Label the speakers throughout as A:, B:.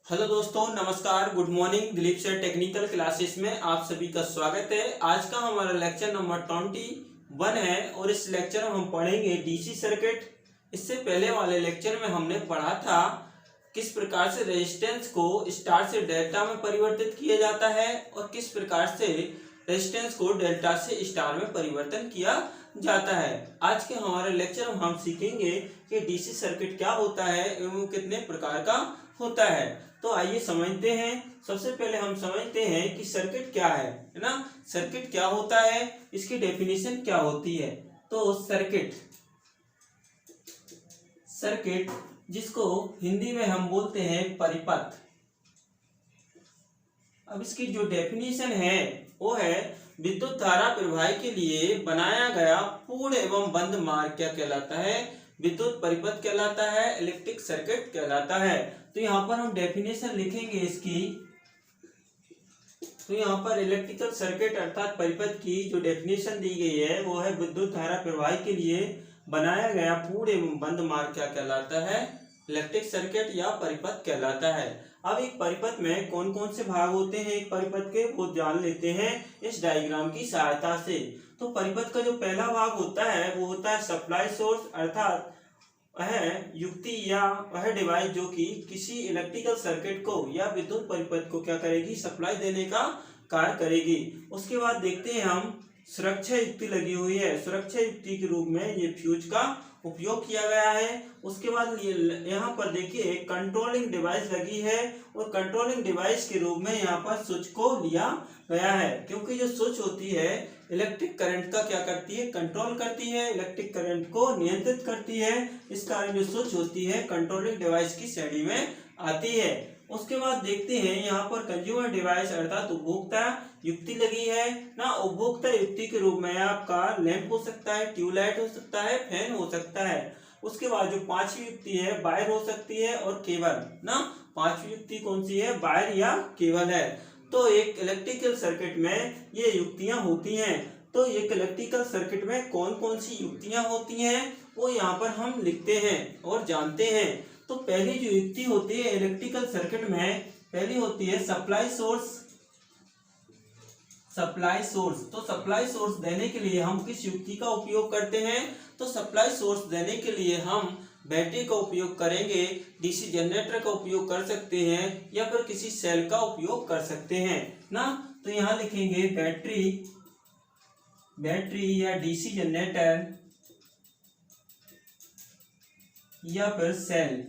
A: Hello दोस्तों, नमस्कार, good morning. Dilip sir technical classes में आप सभी का स्वागत है। आज का हमारा लेक्चर नंबर 21 है और इस लेक्चर में हम पढ़ेंगे डीसी सर्किट। इससे पहले वाले लेक्चर में हमने पढ़ा था किस प्रकार से रेजिस्टेंस को स्टार से डेल्टा में परिवर्तित किया जाता है और किस प्रकार से रेजिस्टेंस को डेल्टा से स्टार में परिवर्तन किया जाता है। आज के हमारे लेक्चर में हम सीखेंगे कि डीसी सर्किट क्या होता है एवं कितने प्रकार का होता है। तो आइए समझते हैं। सबसे पहले हम समझते हैं कि सर्किट क्या है ना। सर्किट क्या होता है, इसकी डेफिनेशन क्या होती है। तो सर्किट जिसको हिंदी में हम बोलते हैं परिपथ। अब इसकी जो डेफिनेशन है वो है विद्युत धारा प्रवाह के लिए बनाया गया पूर्ण एवं बंद मार्ग क्या कहलाता है, विद्युत परिपथ कहलाता है, इलेक्ट्रिक सर्किट कहलाता है। तो यहाँ पर हम डेफिनेशन लिखेंगे इसकी। तो यहाँ पर इलेक्ट्रिकल सर्किट अर्थात परिपथ की जो डेफिनेशन दी गई है वो है विद्युत धारा प्रवाह के लिए बनाया गया पूर्ण एवं बंद मार्ग क्या कहलाता है, इलेक्ट्रिक सर्किट या परिपथ कहलाता है। अब एक परिपथ में कौन कौन से भाग होते हैं एक परिपथ के, वो जान लेते हैं इस डायग्राम की सहायता से। तो परिपथ का जो पहला भाग होता है वो होता है सप्लाई सोर्स, अर्थात वह युक्ति या वह डिवाइस जो कि किसी इलेक्ट्रिकल सर्किट को या विद्युत परिपथ को क्या करेगी, सप्लाई देने का कार्य करेगी। उसके बाद देखते हैं हम सुरक्षा युक्ति लगी हुई है। सुरक्षा युक्ति के रूप में ये फ्यूज का उपयोग किया गया है। उसके बाद यहाँ पर देखिए कंट्रोलिंग डिवाइस लगी है और कंट्रोलिंग डिवाइस के रूप में यहाँ पर स्विच को लिया गया है, क्योंकि जो स्विच होती है इलेक्ट्रिक करंट का क्या करती है, कंट्रोल करती है, इलेक्ट्रिक करंट को नियंत्रित करती है। इस कारण जो स्विच होती है कंट्रोलिंग डिवाइस की श्रेणी में आती है। उसके बाद देखते हैं यहाँ पर कंज्यूमर डिवाइस अर्थात उपभोक्ता युक्ति लगी है ना। उपभोक्ता युक्ति के रूप में आपका लैंप हो सकता है, ट्यूबलाइट हो सकता है, फैन हो सकता है। उसके बाद जो पांचवी युक्ति है वायर हो सकती है और केबल ना। पांचवी युक्ति कौन सी है, वायर या केबल है। तो एक इलेक्ट्रिकल सर्किट में ये युक्तियां होती हैं। तो एक इलेक्ट्रिकल सर्किट में कौन कौन सी युक्तियां होती हैं वो यहाँ पर हम लिखते हैं और जानते हैं। तो पहली जो युक्ति होती है इलेक्ट्रिकल सर्किट में, पहली होती है सप्लाई सोर्स। सप्लाई सोर्स, तो सप्लाई सोर्स देने के लिए हम किस युक्ति का उपयोग करते हैं। तो सप्लाई सोर्स देने के लिए हम बैटरी का उपयोग करेंगे, डीसी जनरेटर का उपयोग कर सकते हैं या फिर किसी सेल का उपयोग कर सकते हैं ना। तो यहाँ लिखेंगे बैटरी या डीसी जनरेटर या फिर सेल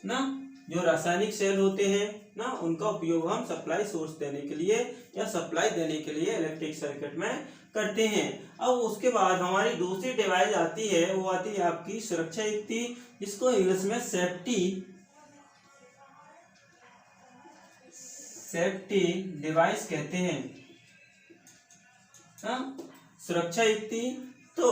A: ना। जो रासायनिक सेल होते हैं ना उनका उपयोग हम सप्लाई सोर्स देने के लिए या सप्लाई देने के लिए इलेक्ट्रिक सर्किट में करते हैं। अब उसके बाद हमारी दूसरी डिवाइस आती है, वो आती है आपकी सुरक्षा युक्ति, जिसको इंग्लिश में सेफ्टी डिवाइस कहते हैं ना। सुरक्षा युक्ति तो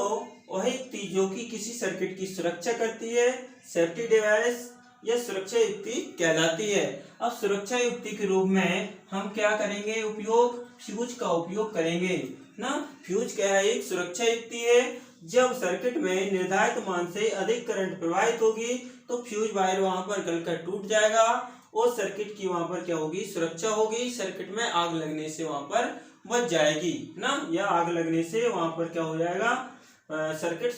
A: वही युक्ति जो कि किसी सर्किट की सुरक्षा करती है, सेफ्टी डिवाइस यह सुरक्षा युक्ति कहलाती है। अब सुरक्षा युक्ति के रूप में हम क्या करेंगे, उपयोग फ्यूज का उपयोग करेंगे ना। फ्यूज क्या है, एक सुरक्षा युक्ति है। जब सर्किट में निर्धारित मान से अधिक करंट प्रवाहित होगी तो फ्यूज वायर वहां पर गलकर टूट जाएगा और सर्किट की वहां पर क्या होगी, सुरक्षा होगी। सर्किट में आग लगने से वहां पर बच जाएगी ना, या आग लगने से वहां पर क्या हो जाएगा, सर्किट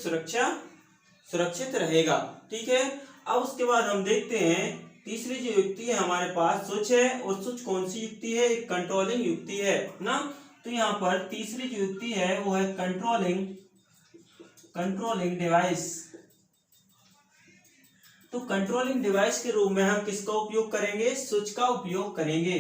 A: सुरक्षित रहेगा। ठीक है। अब उसके बाद हम देखते हैं तीसरी जो युक्ति है हमारे पास स्विच है। और स्विच कौन सी युक्ति है, एक कंट्रोलिंग युक्ति है ना। तो यहाँ पर तीसरी जो युक्ति है वो है कंट्रोलिंग डिवाइस। तो कंट्रोलिंग डिवाइस के रूप में हम किसका उपयोग करेंगे, स्विच का उपयोग करेंगे,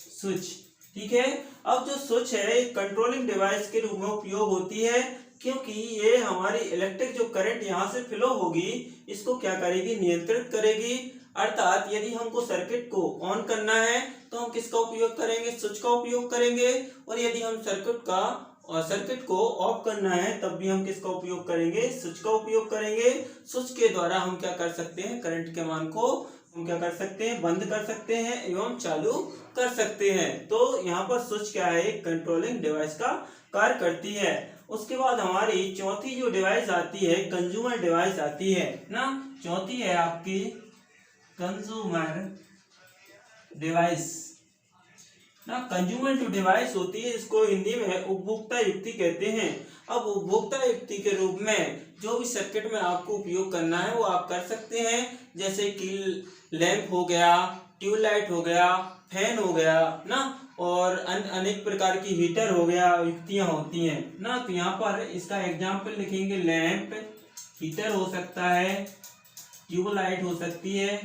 A: स्विच। ठीक है। अब जो स्विच है कंट्रोलिंग डिवाइस के रूप में उपयोग होती है, क्योंकि ये हमारी इलेक्ट्रिक जो करंट यहाँ से फ्लो होगी इसको क्या करेगी, नियंत्रित करेगी। अर्थात यदि हमको सर्किट को ऑन करना है तो हम किसका उपयोग करेंगे, स्विच का उपयोग करेंगे। और यदि हम सर्किट को ऑफ करना है तब भी हम किसका उपयोग करेंगे, स्विच का उपयोग करेंगे। स्विच के द्वारा हम क्या कर सकते हैं, करंट के मान को हम क्या कर सकते हैं, बंद कर सकते हैं एवं चालू कर सकते हैं। तो यहाँ पर स्विच क्या है, कंट्रोलिंग डिवाइस का कार्य करती है। उसके बाद हमारी चौथी जो डिवाइस आती है कंज्यूमर डिवाइस आती है ना। चौथी है आपकी कंज्यूमर डिवाइस ना, कंज्यूमर जो डिवाइस होती है इसको हिंदी में उपभोक्ता युक्ति कहते हैं। अब उपभोक्ता युक्ति के रूप में जो भी सर्किट में आपको उपयोग करना है वो आप कर सकते हैं, जैसे कि लैंप हो गया, ट्यूबलाइट हो गया, फैन हो गया ना, और अनेक प्रकार की हीटर हो गया, युक्तियां होती हैं ना। तो यहाँ पर इसका एग्जाम्पल लिखेंगे, लैंप, हीटर हो सकता है, ट्यूबलाइट हो सकती है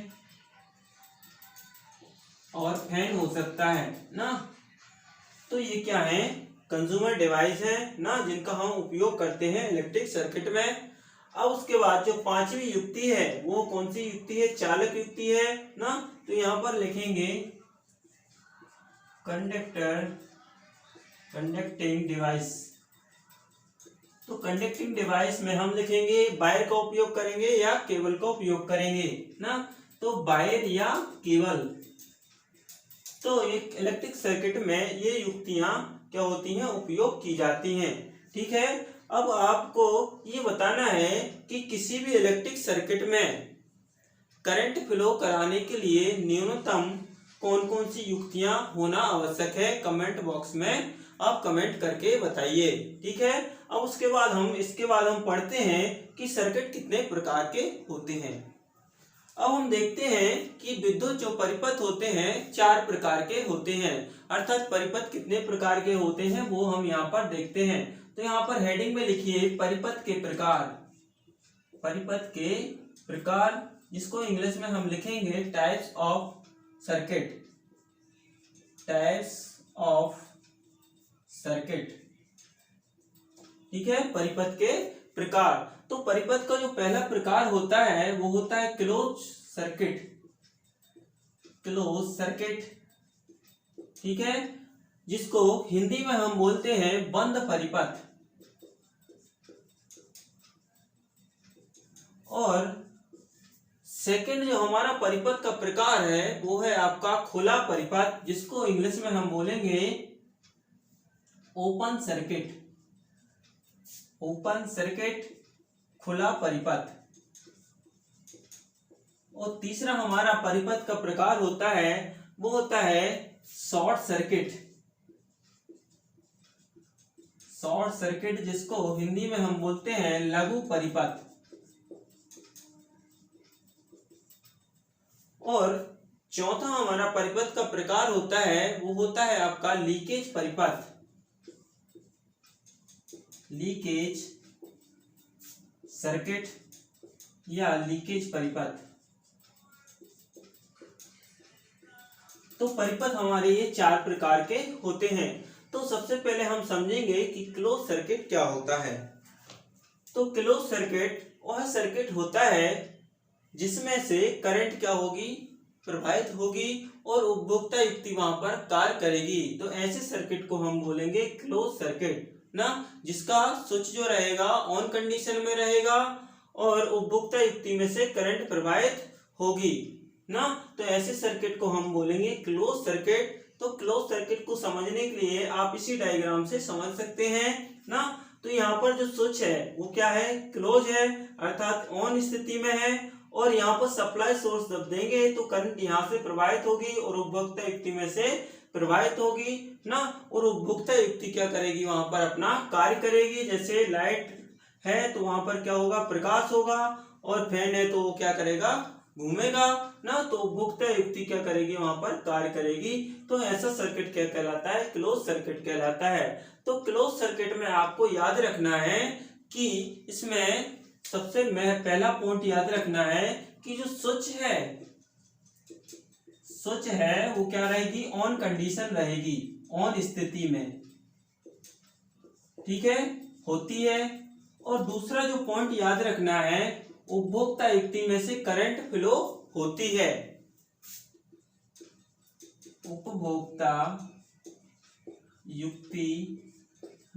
A: और फैन हो सकता है ना। तो ये क्या है, कंज्यूमर डिवाइस है ना, जिनका हम उपयोग करते हैं इलेक्ट्रिक सर्किट में। अब उसके बाद जो पांचवी युक्ति है वो कौन सी युक्ति है, चालक युक्ति है ना। तो यहाँ पर लिखेंगे कंडक्टर, कंडक्टिंग डिवाइस। तो कंडक्टिंग डिवाइस में हम लिखेंगे वायर का उपयोग करेंगे या केबल का उपयोग करेंगे ना। तो वायर या केबल। तो एक इलेक्ट्रिक सर्किट में ये युक्तियां क्या होती हैं, उपयोग की जाती हैं। ठीक है, अब आपको ये बताना है कि किसी भी इलेक्ट्रिक सर्किट में करंट फ्लो कराने के लिए न्यूनतम कौन कौन सी युक्तियां होना आवश्यक है। कमेंट बॉक्स में आप कमेंट करके बताइए। ठीक है, अब इसके बाद हम पढ़ते हैं कि सर्किट कितने प्रकार के होते हैं। अब हम देखते हैं कि विद्युत जो परिपथ होते हैं 4 प्रकार के होते हैं, अर्थात परिपथ कितने प्रकार के होते हैं वो हम यहाँ पर देखते हैं। तो यहाँ पर हेडिंग में लिखिए परिपथ के प्रकार, परिपथ के प्रकार, जिसको इंग्लिश में हम लिखेंगे types of circuit, types of circuit. ठीक है, परिपथ के प्रकार। तो परिपथ का जो पहला प्रकार होता है वो होता है क्लोज सर्किट, क्लोज सर्किट। ठीक है, जिसको हिंदी में हम बोलते हैं बंद परिपथ। और सेकंड जो हमारा परिपथ का प्रकार है वो है आपका खुला परिपथ, जिसको इंग्लिश में हम बोलेंगे ओपन सर्किट, ओपन सर्किट, खुला परिपथ। और तीसरा हमारा परिपथ का प्रकार होता है वो होता है शॉर्ट सर्किट, शॉर्ट सर्किट, जिसको हिंदी में हम बोलते हैं लघु परिपथ। और चौथा हमारा परिपथ का प्रकार होता है वो होता है आपका लीकेज परिपथ, लीकेज सर्किट या लीकेज परिपथ। तो परिपथ हमारे ये 4 प्रकार के होते हैं। तो सबसे पहले हम समझेंगे कि क्लोज सर्किट क्या होता है। तो क्लोज सर्किट वह सर्किट होता है जिसमें से करंट क्या होगी, प्रवाहित होगी और उपभोक्ता युक्ति वहां पर कार्य करेगी। तो ऐसे सर्किट को हम बोलेंगे क्लोज सर्किट ना, जिसका स्विच जो रहेगा ऑन कंडीशन में रहेगा और उपभोक्ता युक्ति में से करंट प्रवाहित होगी ना। तो ऐसे सर्किट को हम बोलेंगे क्लोज सर्किट। तो क्लोज सर्किट को समझने के लिए आप इसी डायग्राम से समझ सकते हैं ना। तो यहाँ पर जो स्विच है वो क्या है, क्लोज है, अर्थात ऑन स्थिति में है। और यहाँ पर सप्लाई सोर्स जब देंगे तो करंट यहाँ से प्रवाहित होगी और उपभोक्ता युक्ति में से प्रवाहित होगी ना। और उपभोक्ता युक्ति क्या करेगी, वहां पर अपना कार्य करेगी। जैसे लाइट है तो वहां पर क्या होगा, प्रकाश होगा, और फैन है तो वो क्या करेगा, घूमेगा ना। तो उपभोक्ता युक्ति क्या करेगी, वहां पर कार्य करेगी। तो ऐसा सर्किट क्या कहलाता है, क्लोज सर्किट कहलाता है। तो क्लोज सर्किट में आपको याद रखना है कि इसमें सबसे पहला पॉइंट याद रखना है कि जो स्विच है वो क्या रहेगी, ऑन कंडीशन रहेगी, ऑन स्थिति में। ठीक है, होती है। और दूसरा जो पॉइंट याद रखना है, उपभोक्ता युक्ति में से करंट फ्लो होती है, उपभोक्ता युक्ति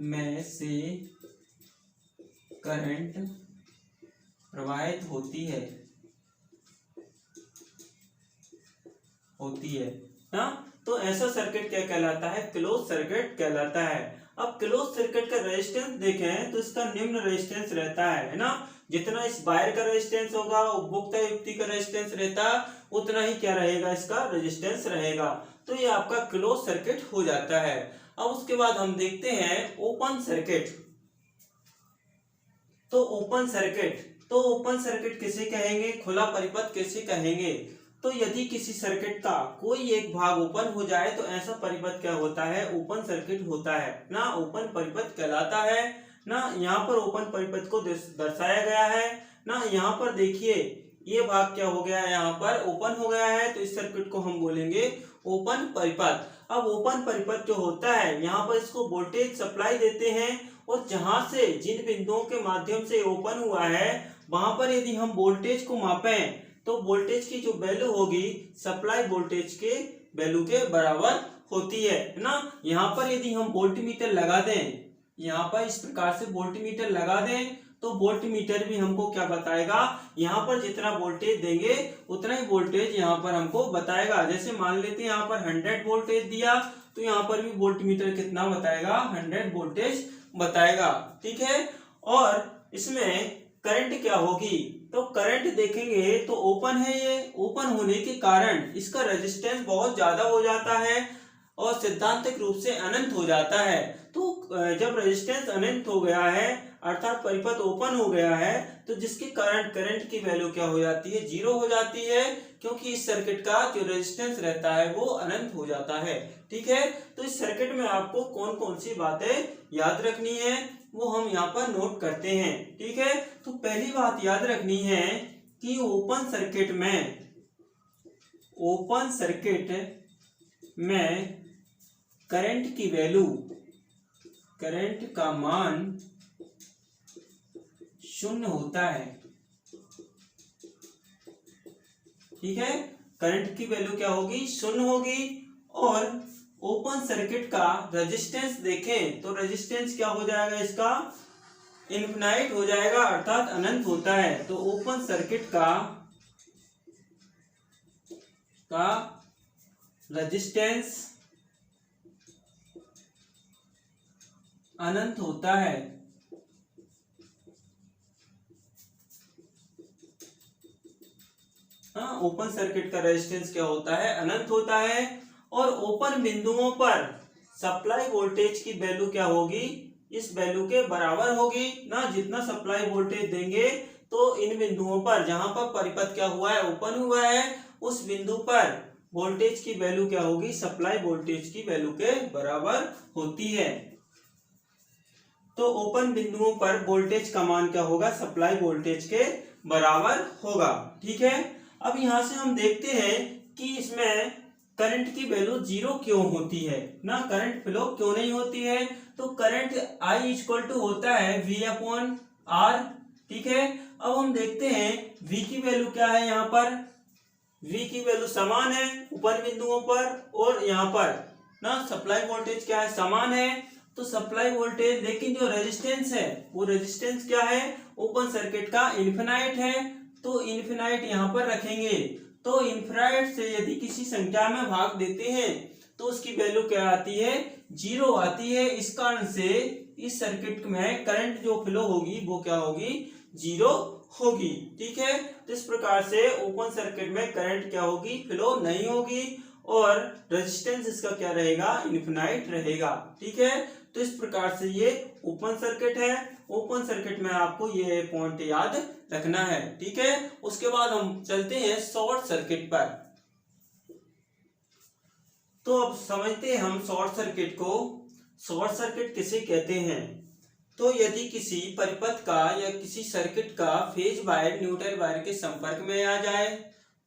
A: में से करंट प्रवाहित होती है ना। तो ऐसा सर्किट क्या कहलाता है, क्लोज सर्किट कहलाता है। अब क्लोज सर्किट का रेजिस्टेंस देखें तो इसका निम्न रेजिस्टेंस रहता है ना। जितना इस वायर का रेजिस्टेंस होगा, उपभोक्ता युक्ति का रेजिस्टेंस रहता, उतना ही क्या रहेगा, इसका रेजिस्टेंस रहेगा। तो ये आपका क्लोज सर्किट हो जाता है। अब उसके बाद हम देखते हैं ओपन सर्किट। तो ओपन सर्किट किसे कहेंगे, खुला परिपथ किसे कहेंगे? तो यदि किसी सर्किट का कोई एक भाग ओपन हो जाए तो ऐसा परिपथ क्या होता है, ओपन सर्किट होता है ना, ओपन परिपथ कहलाता है ना। यहाँ पर ओपन परिपथ को दर्शाया गया है ना। यहाँ पर देखिए ये भाग क्या हो गया है, यहाँ पर ओपन हो गया है, तो इस सर्किट को हम बोलेंगे ओपन परिपथ। अब ओपन परिपथ जो होता है, यहाँ पर इसको वोल्टेज सप्लाई देते हैं और जहां से जिन बिंदुओं के माध्यम से ओपन हुआ है वहां पर यदि हम वोल्टेज को मापें तो वोल्टेज की जो वैल्यू होगी सप्लाई वोल्टेज के वैल्यू के बराबर होती है ना। यहाँ पर यदि हम वोल्टमीटर लगा दें, यहाँ पर इस प्रकार से वोल्टमीटर लगा दें तो वोल्टमीटर भी हमको क्या बताएगा, यहाँ पर जितना वोल्टेज देंगे उतना ही वोल्टेज यहाँ पर हमको बताएगा। जैसे मान लेते हैं यहाँ पर 100 वोल्टेज दिया तो यहाँ पर भी वोल्टमीटर कितना बताएगा, 100 वोल्टेज बताएगा। ठीक है। और इसमें करंट क्या होगी, तो करंट देखेंगे तो ओपन है, ये ओपन होने के कारण इसका रेजिस्टेंस बहुत ज्यादा हो जाता है और सिद्धांतिक रूप से अनंत हो जाता है। तो जब रेजिस्टेंस अनंत हो गया है अर्थात परिपथ ओपन हो गया है तो जिसके कारण करंट की वैल्यू क्या हो जाती है, 0 हो जाती है, क्योंकि इस सर्किट का जो रेजिस्टेंस रहता है वो अनंत हो जाता है। ठीक है। तो इस सर्किट में आपको कौन कौन सी बातें याद रखनी है वो हम यहाँ पर नोट करते हैं। ठीक है। तो पहली बात याद रखनी है कि ओपन सर्किट में करंट की वैल्यू, करंट का मान 0 होता है। ठीक है। करंट की वैल्यू क्या होगी, 0 होगी। और ओपन सर्किट का रेजिस्टेंस देखें तो रेजिस्टेंस क्या हो जाएगा, इसका इनफिनाइट हो जाएगा अर्थात अनंत होता है। तो ओपन सर्किट का रेजिस्टेंस अनंत होता है। हाँ, ओपन सर्किट का रेजिस्टेंस क्या होता है, अनंत होता है। और ओपन बिंदुओं पर सप्लाई वोल्टेज की वैल्यू क्या होगी, इस वैल्यू के बराबर होगी ना। जितना सप्लाई वोल्टेज देंगे तो इन बिंदुओं पर जहां पर परिपथ क्या हुआ है, ओपन हुआ है, उस बिंदु पर वोल्टेज की वैल्यू क्या होगी, सप्लाई वोल्टेज की वैल्यू के बराबर होती है। तो ओपन बिंदुओं पर वोल्टेज का मान क्या होगा, सप्लाई वोल्टेज के बराबर होगा। ठीक है। अब यहां से हम देखते हैं कि इसमें करंट की वैल्यू 0 क्यों होती है ना, करंट फ्लो क्यों नहीं होती है। तो करंट I इक्वल टू होता है V/R। ठीक है। अब हम देखते हैं V की वैल्यू क्या है, यहाँ पर V की वैल्यू समान है ऊपर बिंदुओं पर और यहाँ पर ना सप्लाई वोल्टेज क्या है, समान है। तो सप्लाई वोल्टेज, लेकिन जो रेजिस्टेंस है वो रेजिस्टेंस क्या है, ओपन सर्किट का इनफिनाइट है। तो इनफिनाइट यहाँ पर रखेंगे। तो इनफिनाइट से यदि किसी संख्या में भाग देते हैं तो उसकी वैल्यू क्या आती है, 0 आती है। इस कारण से इस सर्किट में करंट जो फ्लो होगी वो क्या होगी, 0 होगी। ठीक है। तो इस प्रकार से ओपन सर्किट में करंट क्या होगी, फ्लो नहीं होगी और रेजिस्टेंस इसका क्या रहेगा, इनफिनाइट रहेगा। ठीक है। तो इस प्रकार से ये ओपन सर्किट है। ओपन सर्किट में आपको ये पॉइंट याद रखना है। ठीक है। उसके बाद हम चलते हैं शॉर्ट सर्किट पर। तो अब समझते हैं हम शॉर्ट सर्किट को। शॉर्ट सर्किट किसे कहते हैं, तो यदि किसी परिपथ का या किसी सर्किट का फेज वायर न्यूट्रल वायर के संपर्क में आ जाए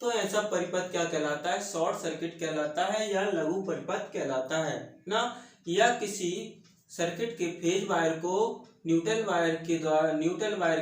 A: तो ऐसा परिपथ क्या कहलाता है, शॉर्ट सर्किट कहलाता है या लघु परिपथ कहलाता है ना। या किसी सर्किट के फेज वायर को न्यूट्रल वायर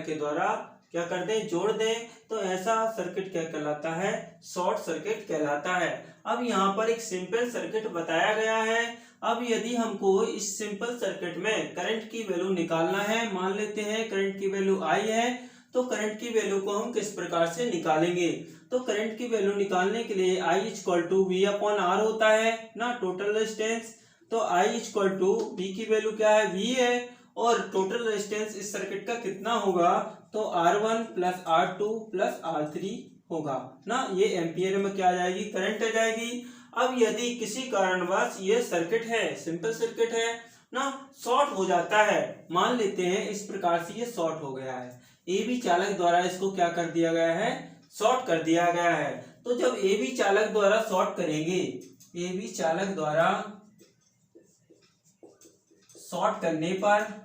A: के द्वारा क्या कर दें, जोड़ दें, तो ऐसा सर्किट क्या कहलाता है, शॉर्ट सर्किट कहलाता है। अब यहाँ पर एक सिंपल सर्किट बताया गया है। अब यदि हमको इस सिंपल सर्किट में करंट की वैल्यू निकालना है, मान लेते हैं करंट की वैल्यू I है, तो करंट की वैल्यू को हम किस प्रकार से निकालेंगे। तो करंट की वैल्यू निकालने के लिए I इक्वल टू V/R होता है ना, टोटल रेजिस्टेंस। तो I इक्वल टू V की वैल्यू क्या है, V है, और टोटल रेजिस्टेंस इस सर्किट का कितना होगा, तो R1 plus R2 plus R3 होगा ना। ये एम्पियर में क्या आ जाएगी, करंट आ जाएगी। अब यदि किसी कारणवश ये सर्किट है, सिंपल सर्किट है ना, शॉर्ट हो जाता है, मान लेते हैं इस प्रकार से ये शॉर्ट हो गया है, ए बी चालक द्वारा इसको क्या कर दिया गया है, शॉर्ट कर दिया गया है। तो जब ए बी चालक द्वारा शॉर्ट करेंगे, ए बी चालक द्वारा शॉर्ट करने पर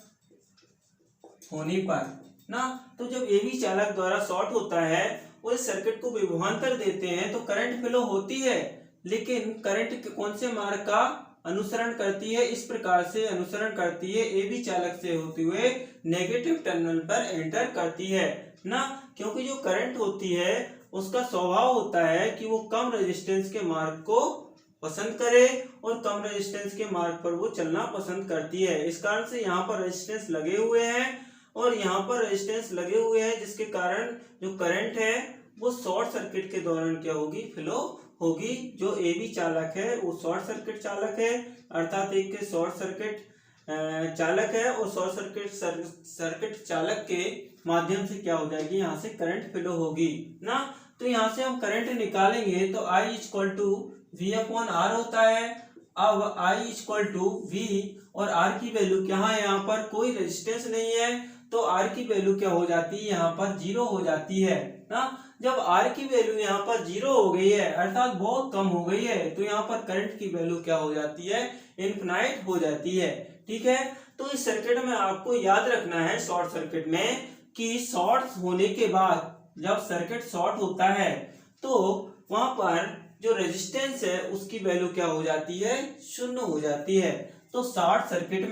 A: होने पर ना, तो जब ए बी चालक द्वारा शॉर्ट होता है वो इस सर्किट को विभवांतर देते हैं तो करंट फ्लो होती है, लेकिन करंट कौन से मार्ग का अनुसरण करती है, इस प्रकार से अनुसरण करती है, ए बी चालक से होते हुए नेगेटिव टर्मिनल पर एंटर करती है ना। क्योंकि जो करंट होती है उसका स्वभाव होता है कि वो कम रेजिस्टेंस के मार्ग को पसंद करे और कम रेजिस्टेंस के मार्ग पर वो चलना पसंद करती है। इस कारण से यहाँ पर रेजिस्टेंस लगे हुए हैं और यहाँ पर रेजिस्टेंस लगे हुए हैं, जिसके कारण जो करंट है वो शॉर्ट सर्किट के दौरान क्या होगी, फ्लो होगी। जो ए बी चालक है वो शॉर्ट सर्किट चालक है, अर्थात एक शॉर्ट सर्किट चालक है और शॉर्ट सर्किट चालक के माध्यम से क्या हो जाएगी, यहाँ से करंट फ्लो होगी ना। तो यहाँ से हम करंट निकालेंगे तो I equal to V upon R होता है। अब I इक्वल टू V और R की वैल्यू क्या है, यहाँ पर कोई रेजिस्टेंस नहीं है तो R की वैल्यू क्या हो जाती है, यहाँ पर 0 हो जाती है ना। जब R की वैल्यू यहाँ पर 0 हो गई है, अर्थात बहुत कम हो गई है, तो यहाँ पर करंट की वैल्यू क्या हो जाती है, इनफिनाइट हो जाती है। ठीक है, तो इस सर्किट में आपको याद रखना है, शॉर्ट सर्किट में, कि शॉर्ट होने के बाद जब सर्किट शॉर्ट होता है तो वहां पर जो रेजिस्टेंस है उसकी वैल्यू क्या हो जाती है, शून्य हो जाती है। तो शॉर्ट सर्किट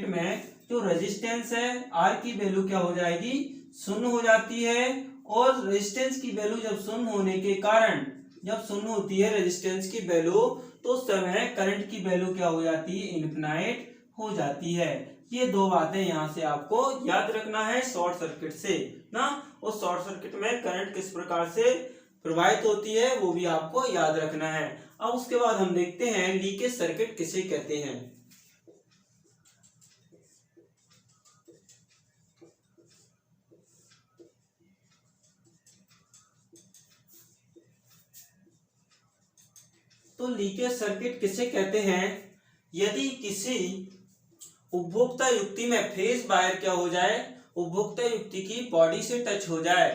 A: में जो रेजिस्टेंस है R की वैल्यू क्या हो जाएगी, शून्य हो जाती है। और रेजिस्टेंस की वैल्यू जब शून्य होने के कारण, जब शून्य होती है रेजिस्टेंस की वैल्यू, तो उस समय करंट की वैल्यू क्या हो जाती है, इनफिनाइट हो जाती है। ये दो बातें यहाँ से आपको याद रखना है शॉर्ट सर्किट से ना। उस शॉर्ट सर्किट में करंट किस प्रकार से प्रवाहित होती है वो भी आपको याद रखना है। अब उसके बाद हम देखते हैं लीकेज सर्किट किसे कहते हैं। तो लीकेज सर्किट किसे कहते हैं, यदि किसी उपभोक्ता युक्ति में फेज वायर क्या हो जाए, उपभोक्ता युक्ति की बॉडी से टच हो जाए,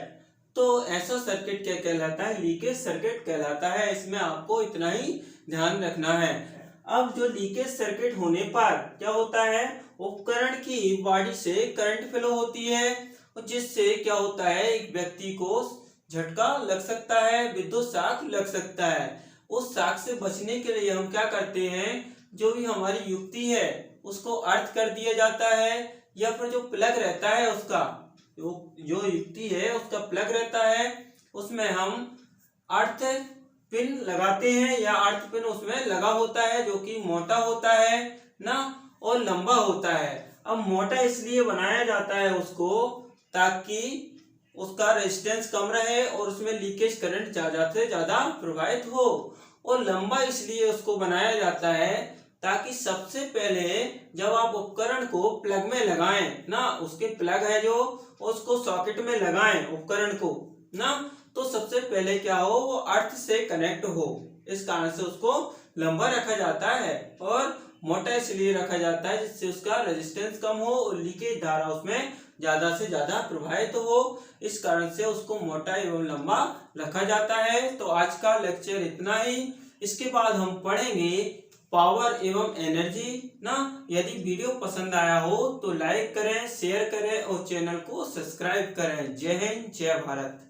A: तो ऐसा सर्किट क्या कहलाता है, लीकेज सर्किट कहलाता है। इसमें आपको इतना ही ध्यान रखना है। अब जो लीकेज सर्किट होने पर क्या होता है, उपकरण की बॉडी से करंट फ्लो होती है, जिससे क्या होता है, एक व्यक्ति को झटका लग सकता है, विद्युत शॉक लग सकता है। उस शॉक से बचने के लिए हम क्या करते हैं, जो भी हमारी युक्ति है उसको अर्थ कर दिया जाता है, या फिर जो प्लग रहता है उसका, जो युक्ति है उसका प्लग रहता है, उसमें हम अर्थ पिन लगाते हैं, या अर्थ पिन उसमें लगा होता है जो कि मोटा होता है ना और लंबा होता है। अब मोटा इसलिए बनाया जाता है उसको ताकि उसका रेजिस्टेंस कम रहे और उसमें लीकेज करंट ज्यादा से ज्यादा प्रवाहित हो, और लंबा इसलिए उसको बनाया जाता है ताकि सबसे पहले जब आप उपकरण को प्लग में लगाएं ना, उसके प्लग है जो, उसको सॉकेट में लगाएं उपकरण को ना, तो सबसे पहले क्या हो, वो अर्थ से कनेक्ट हो। इस कारण से उसको लंबा रखा जाता है और मोटा इसलिए रखा जाता है जिससे उसका रेजिस्टेंस कम हो और लीकेज धारा उसमें ज्यादा से ज्यादा प्रवाहित हो। इस कारण से उसको मोटा एवं लंबा रखा जाता है। तो आज का लेक्चर इतना ही। इसके बाद हम पढ़ेंगे पावर एवं एनर्जी ना। यदि वीडियो पसंद आया हो तो लाइक करें, शेयर करें और चैनल को सब्सक्राइब करें। जय हिंद, जय भारत।